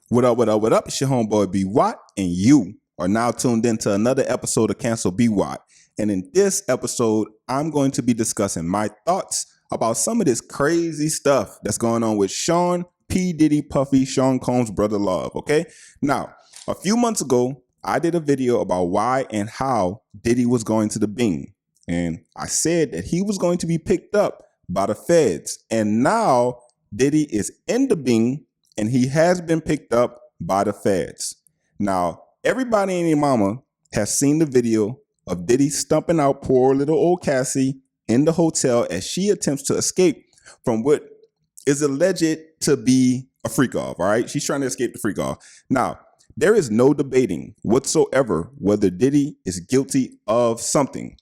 What up, what up, what up? It's your homeboy B Watt, and you are now tuned into another episode of Cancel B Watt. And in this episode, I'm going to be discussing my thoughts about some of this crazy stuff that's going on with Sean P. Diddy Puffy, Sean Combs' brother Love, okay? Now, a few months ago, I did a video about why and how Diddy was going to the Bing. And I said that he was going to be picked up by the feds. And now Diddy is in the Bing and he has been picked up by the feds. Now, everybody and their mama has seen the video of Diddy stumping out poor little old Cassie in the hotel as she attempts to escape from what is alleged to be a freak off, all right? She's trying to escape the freak off. Now, there is no debating whatsoever whether Diddy is guilty of something.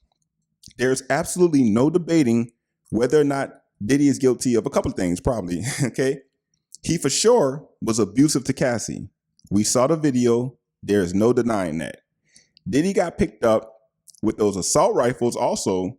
There's absolutely no debating whether or not Diddy is guilty of a couple of things, probably, okay? He for sure was abusive to Cassie. We saw the video. There is no denying that. Diddy got picked up with those assault rifles also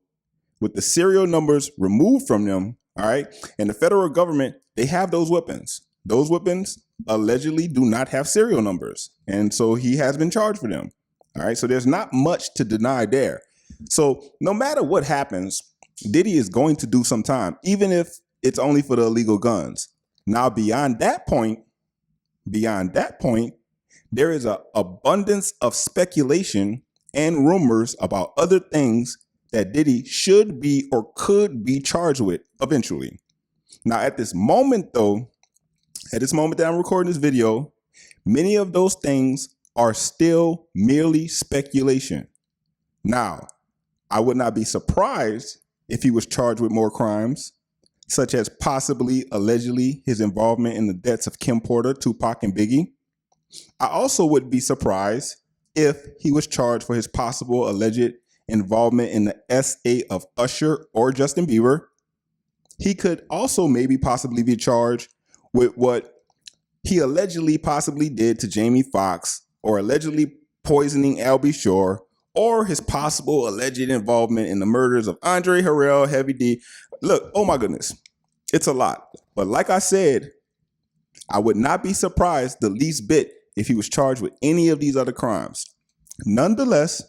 with the serial numbers removed from them, all right? And the federal government, they have those weapons. Those weapons allegedly do not have serial numbers. And so he has been charged for them, all right? So there's not much to deny there. So no matter what happens, Diddy is going to do some time, even if it's only for the illegal guns. Now, beyond that point, there is an abundance of speculation and rumors about other things that Diddy should be or could be charged with eventually. Now, at this moment that I'm recording this video, many of those things are still merely speculation. Now, I would not be surprised if he was charged with more crimes, such as possibly, allegedly, his involvement in the deaths of Kim Porter, Tupac, and Biggie. I also would be surprised if he was charged for his possible alleged involvement in the SA of Usher or Justin Bieber. He could also maybe possibly be charged with what he allegedly possibly did to Jamie Foxx, or allegedly poisoning Albie Shore, or his possible alleged involvement in the murders of Andre Harrell, Heavy D. Look, oh my goodness, it's a lot. But like I said, I would not be surprised the least bit if he was charged with any of these other crimes. Nonetheless,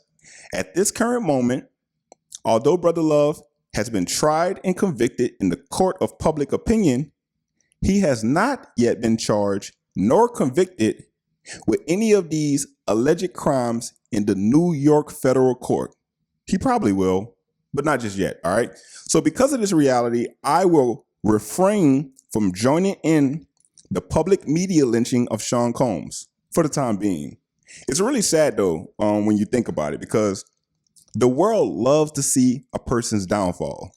at this current moment, although Brother Love has been tried and convicted in the court of public opinion, he has not yet been charged nor convicted with any of these alleged crimes in the New York federal court. He probably will, but not just yet, all right? So because of this reality, I will refrain from joining in the public media lynching of Sean Combs for the time being. It's really sad, though, when you think about it, because the world loves to see a person's downfall.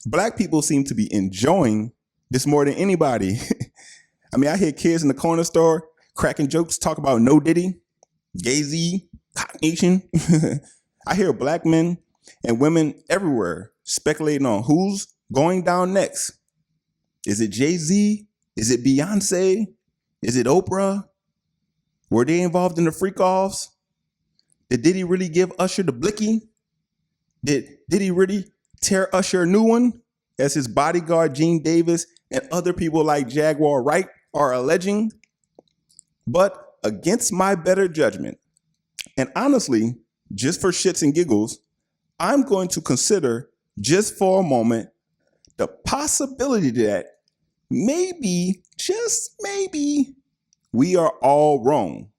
Black people seem to be enjoying this more than anybody. I mean, I hear kids in the corner store cracking jokes, talk about No Diddy, Gay-Z, Cock Nation. I hear black men and women everywhere speculating on who's going down next. Is it Jay-Z? Is it Beyonce? Is it Oprah? Were they involved in the freak-offs? Did Diddy really give Usher the blicky? Did he really tear Usher a new one, as his bodyguard Gene Davis and other people like Jaguar Wright are alleging? But against my better judgment, and honestly, just for shits and giggles, I'm going to consider just for a moment the possibility that maybe, just maybe, we are all wrong.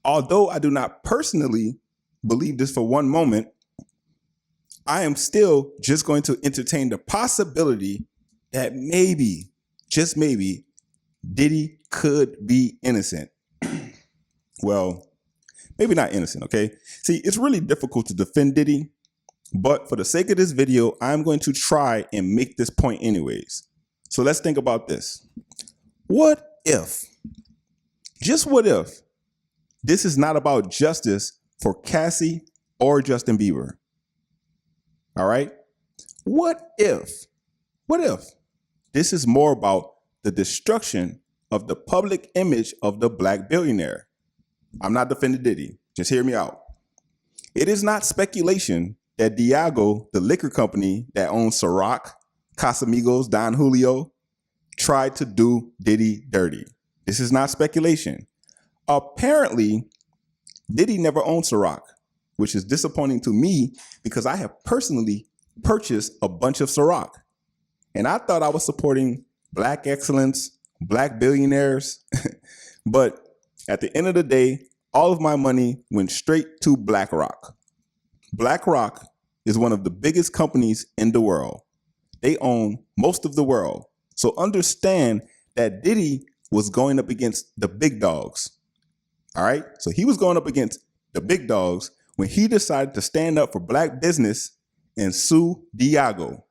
Although I do not personally believe this for one moment, I am still just going to entertain the possibility that maybe, just maybe, Diddy could be innocent. Well, maybe not innocent, okay? See, it's really difficult to defend Diddy, but for the sake of this video, I'm going to try and make this point anyways. So let's think about this. What if, just what if, this is not about justice for Cassie or Justin Bieber? All right? What if this is more about the destruction of the public image of the black billionaire? I'm not defending Diddy. Just hear me out. It is not speculation that Diageo, the liquor company that owns Ciroc, Casamigos, Don Julio, tried to do Diddy dirty. This is not speculation. Apparently, Diddy never owned Ciroc, which is disappointing to me because I have personally purchased a bunch of Ciroc. And I thought I was supporting Black excellence, Black billionaires. But at the end of the day, all of my money went straight to BlackRock. BlackRock is one of the biggest companies in the world. They own most of the world. So understand that Diddy was going up against the big dogs. All right. So he was going up against the big dogs when he decided to stand up for Black business and sue Diageo.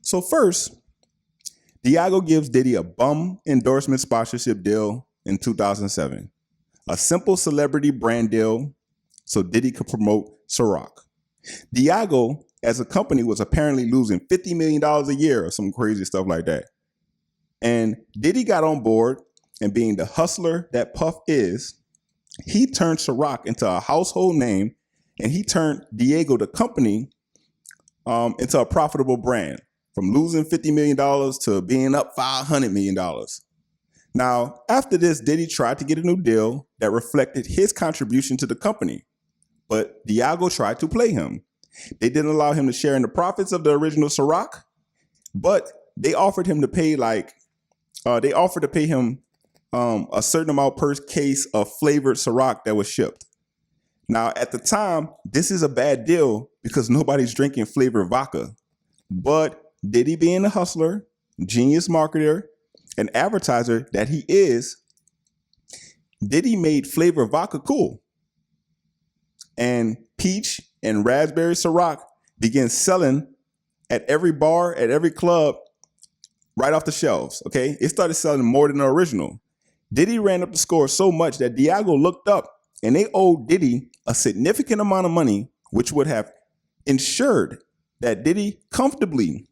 So first, Diageo gives Diddy a bum endorsement sponsorship deal in 2007, a simple celebrity brand deal so Diddy could promote Ciroc. Diageo, as a company, was apparently losing $50 million a year or some crazy stuff like that. And Diddy got on board, and being the hustler that Puff is, he turned Ciroc into a household name, and he turned Diageo, the company, into a profitable brand, from losing $50 million to being up $500 million. Now, after this, Diddy tried to get a new deal that reflected his contribution to the company, but Diageo tried to play him. They didn't allow him to share in the profits of the original Ciroc, but they offered him to pay him a certain amount per case of flavored Ciroc that was shipped. Now, at the time, this is a bad deal because nobody's drinking flavored vodka. But Diddy, being a hustler, genius marketer, and advertiser that he is, Diddy made flavored vodka cool. And peach and raspberry Ciroc began selling at every bar, at every club, right off the shelves, okay? It started selling more than the original. Diddy ran up the score so much that Diageo looked up and they owed Diddy a significant amount of money, which would have ensured that Diddy comfortably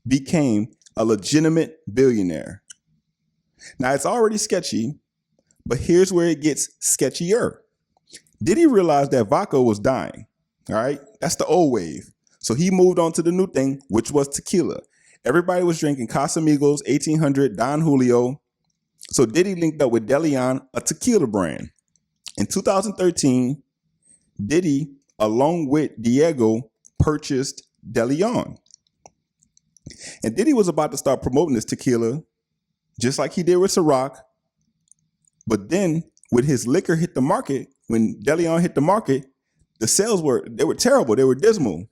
became a legitimate billionaire. Now, it's already sketchy, but here's where it gets sketchier. Diddy realized that vodka was dying, all right? That's the old wave. So he moved on to the new thing, which was tequila. Everybody was drinking Casamigos, 1800, Don Julio. So Diddy linked up with DeLeon, a tequila brand. In 2013, Diddy, along with Diageo, purchased DeLeon. And Diddy was about to start promoting this tequila, just like he did with Ciroc. But then, when his liquor hit the market, when DeLeon hit the market, the sales were terrible. They were dismal.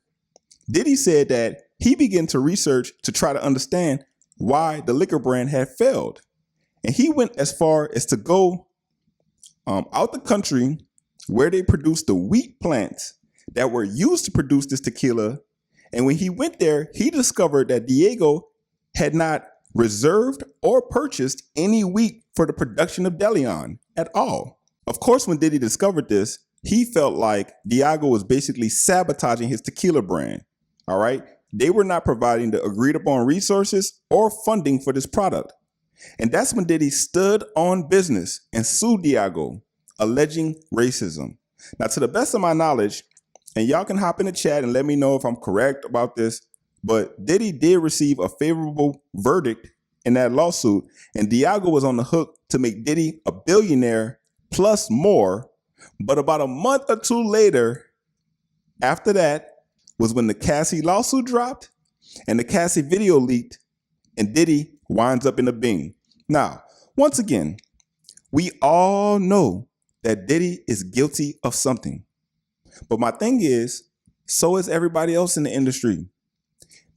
Diddy said that he began to research to try to understand why the liquor brand had failed. And he went as far as to go out the country where they produced the wheat plants that were used to produce this tequila. And when he went there, he discovered that Diageo had not reserved or purchased any wheat for the production of DeLeon at all. Of course, when Diddy discovered this, he felt like Diageo was basically sabotaging his tequila brand. All right. They were not providing the agreed upon resources or funding for this product. And that's when Diddy stood on business and sued Diageo, alleging racism. Now, to the best of my knowledge, and y'all can hop in the chat and let me know if I'm correct about this, but Diddy did receive a favorable verdict in that lawsuit, and Diageo was on the hook to make Diddy a billionaire plus more. But about a month or two later, after that, was when the Cassie lawsuit dropped and the Cassie video leaked, and Diddy winds up in a Bing. Now, once again, we all know that Diddy is guilty of something. But my thing is, so is everybody else in the industry.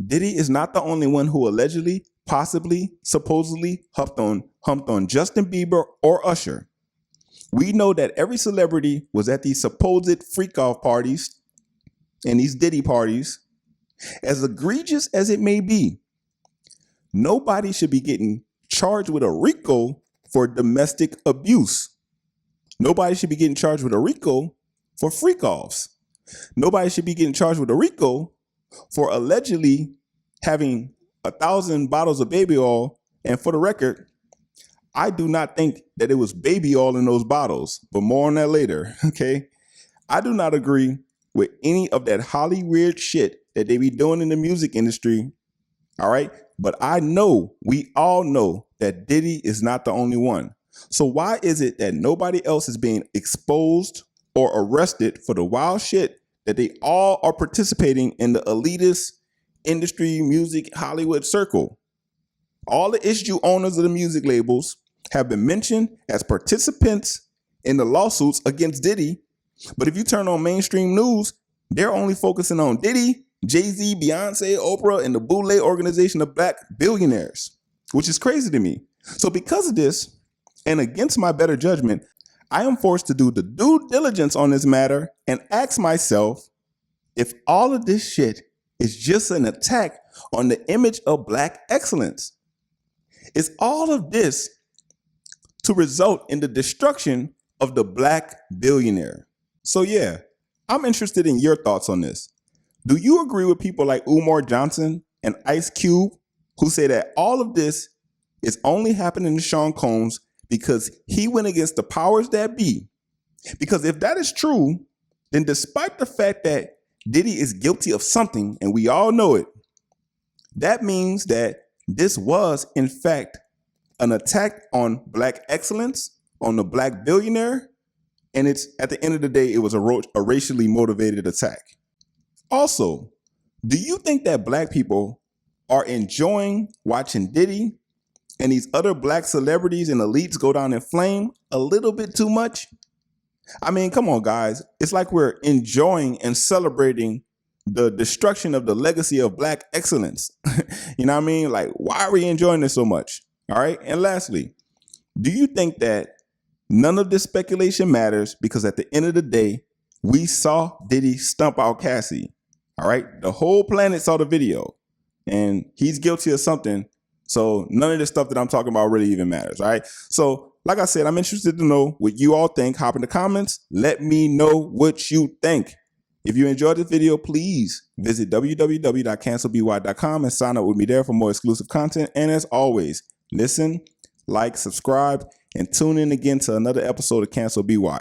Diddy is not the only one who allegedly, possibly, supposedly humped on Justin Bieber or Usher. We know that every celebrity was at these supposed freak-off parties and these Diddy parties. As egregious as it may be, nobody should be getting charged with a RICO for domestic abuse. Nobody should be getting charged with a RICO for freak-offs. Nobody should be getting charged with a RICO for allegedly having 1,000 bottles of baby oil. And for the record, I do not think that it was baby oil in those bottles, but more on that later, okay? I do not agree with any of that Hollywood shit that they be doing in the music industry All right. But I know, we all know that Diddy is not the only one. So why is it that nobody else is being exposed or arrested for the wild shit that they all are participating in the elitist industry, music, Hollywood circle? All the issue owners of the music labels have been mentioned as participants in the lawsuits against Diddy. But if you turn on mainstream news, they're only focusing on Diddy, Jay-Z, Beyonce, Oprah, and the Boule Organization of Black Billionaires, which is crazy to me. So because of this, and against my better judgment, I am forced to do the due diligence on this matter and ask myself if all of this shit is just an attack on the image of Black excellence. Is all of this to result in the destruction of the Black billionaire? So yeah, I'm interested in your thoughts on this. Do you agree with people like Umar Johnson and Ice Cube who say that all of this is only happening to Sean Combs because he went against the powers that be? Because if that is true, then despite the fact that Diddy is guilty of something, and we all know it, that means that this was, in fact, an attack on Black excellence, on the Black billionaire, and it's, at the end of the day, it was a racially motivated attack. Also, do you think that Black people are enjoying watching Diddy and these other Black celebrities and elites go down in flame a little bit too much? I mean, come on, guys. It's like we're enjoying and celebrating the destruction of the legacy of Black excellence. You know what I mean? Like, why are we enjoying this so much? All right. And lastly, do you think that none of this speculation matters because at the end of the day, we saw Diddy stump out Cassie? All right. The whole planet saw the video and he's guilty of something. So none of this stuff that I'm talking about really even matters. All right. So like I said, I'm interested to know what you all think. Hop in the comments. Let me know what you think. If you enjoyed this video, please visit www.cancelby.com and sign up with me there for more exclusive content. And as always, listen, like, subscribe, and tune in again to another episode of Cancel BY.